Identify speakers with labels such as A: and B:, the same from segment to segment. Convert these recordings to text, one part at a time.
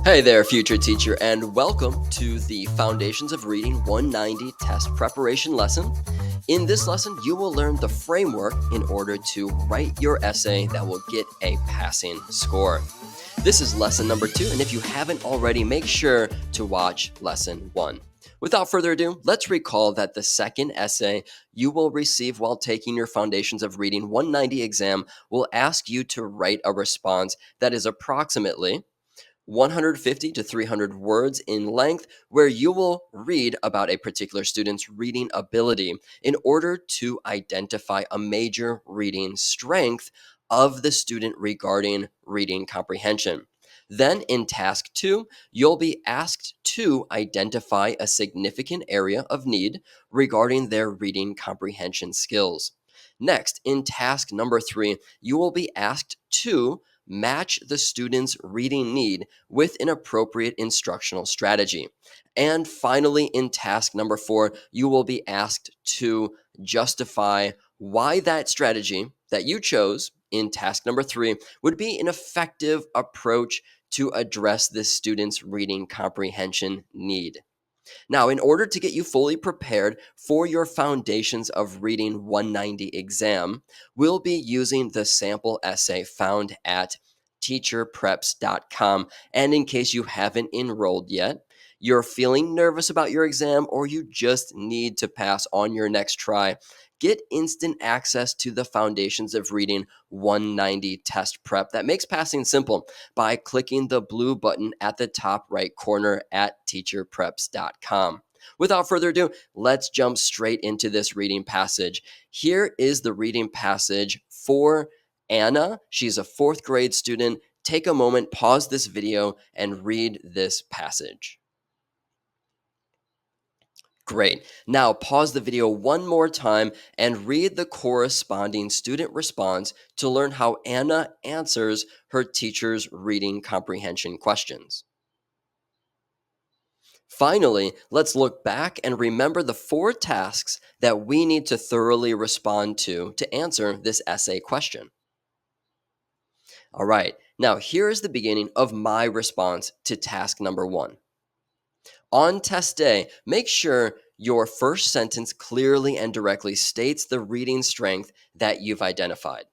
A: Hey there, future teacher, and welcome to the Foundations of Reading 190 test preparation lesson. In this lesson, you will learn the framework in order to write your essay that will get a passing score. This is lesson number 2, and if you haven't already, make sure to watch lesson 1. Without further ado, let's recall that the second essay you will receive while taking your Foundations of Reading 190 exam will ask you to write a response that is approximately 150 to 300 words in length, where you will read about a particular student's reading ability in order to identify a major reading strength of the student regarding reading comprehension. Then in task 2, you'll be asked to identify a significant area of need regarding their reading comprehension skills. Next, in task number 3, you will be asked to match the student's reading need with an appropriate instructional strategy. And finally, in task number 4, you will be asked to justify why that strategy that you chose in task number 3 would be an effective approach to address this student's reading comprehension need. Now, in order to get you fully prepared for your Foundations of Reading 190 exam, we'll be using the sample essay found at teacherpreps.com. And in case you haven't enrolled yet, you're feeling nervous about your exam, or you just need to pass on your next try, get instant access to the Foundations of Reading 190 test prep that makes passing simple by clicking the blue button at the top right corner at teacherpreps.com. Without further ado, let's jump straight into this reading passage. Here is the reading passage for Anna. She's a 4th grade student. Take a moment, pause this video, and read this passage. Great. Now pause the video one more time and read the corresponding student response to learn how Anna answers her teacher's reading comprehension questions. Finally, let's look back and remember the 4 tasks that we need to thoroughly respond to answer this essay question. All right, now here is the beginning of my response to task number 1. On test day, make sure your first sentence clearly and directly states the reading strength that you've identified.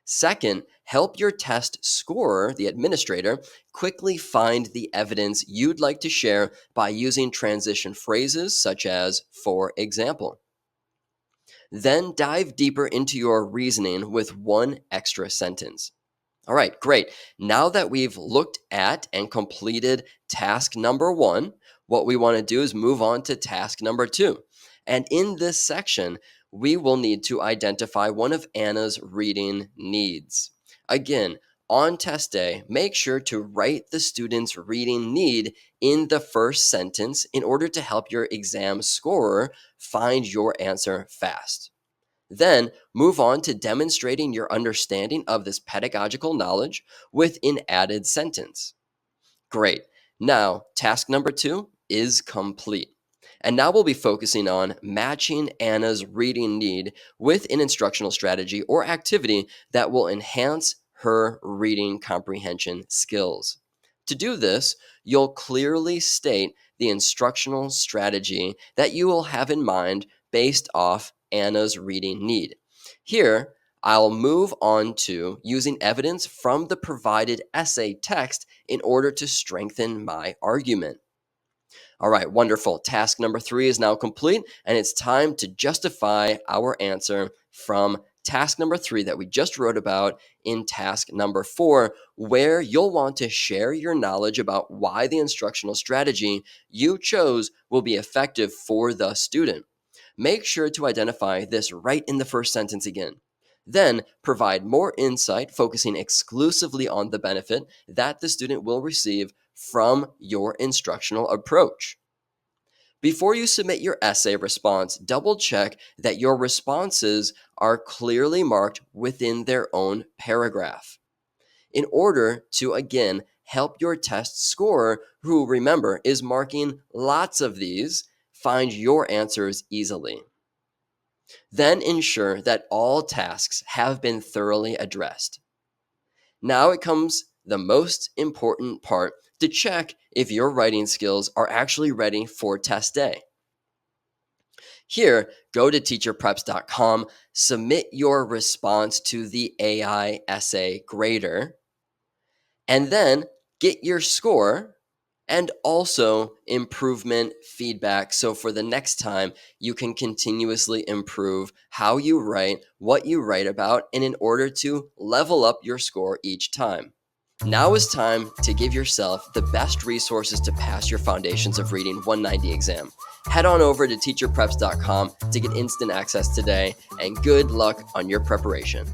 A: Second, help your test scorer, the administrator, quickly find the evidence you'd like to share by using transition phrases such as "for example." Then dive deeper into your reasoning with one extra sentence. All right, great. Now that we've looked at and completed task number 1, what we want to do is move on to task number 2. And in this section, we will need to identify one of Anna's reading needs. Again, on test day, make sure to write the student's reading need in the first sentence in order to help your exam scorer find your answer fast. Then move on to demonstrating your understanding of this pedagogical knowledge with an added sentence. Great. Now, task number 2 is complete. And now we'll be focusing on matching Anna's reading need with an instructional strategy or activity that will enhance her reading comprehension skills. To do this, you'll clearly state the instructional strategy that you will have in mind based off Anna's reading need. Here, I'll move on to using evidence from the provided essay text in order to strengthen my argument. All right, wonderful. Task number 3 is now complete, and it's time to justify our answer from task number 3 that we just wrote about in task number 4, where you'll want to share your knowledge about why the instructional strategy you chose will be effective for the student. Make sure to identify this right in the first sentence again. Then provide more insight, focusing exclusively on the benefit that the student will receive from your instructional approach. Before you submit your essay response, double check that your responses are clearly marked within their own paragraph, in order to, again, help your test scorer, who, remember, is marking lots of these, find your answers easily. Then ensure that all tasks have been thoroughly addressed. Now it comes the most important part to check if your writing skills are actually ready for test day. Here, go to teacherpreps.com, submit your response to the AI essay grader, and then get your score and also improvement feedback. So for the next time, you can continuously improve how you write, what you write about, and in order to level up your score each time. Now is time to give yourself the best resources to pass your Foundations of Reading 190 exam. Head on over to teacherpreps.com to get instant access today, and good luck on your preparation.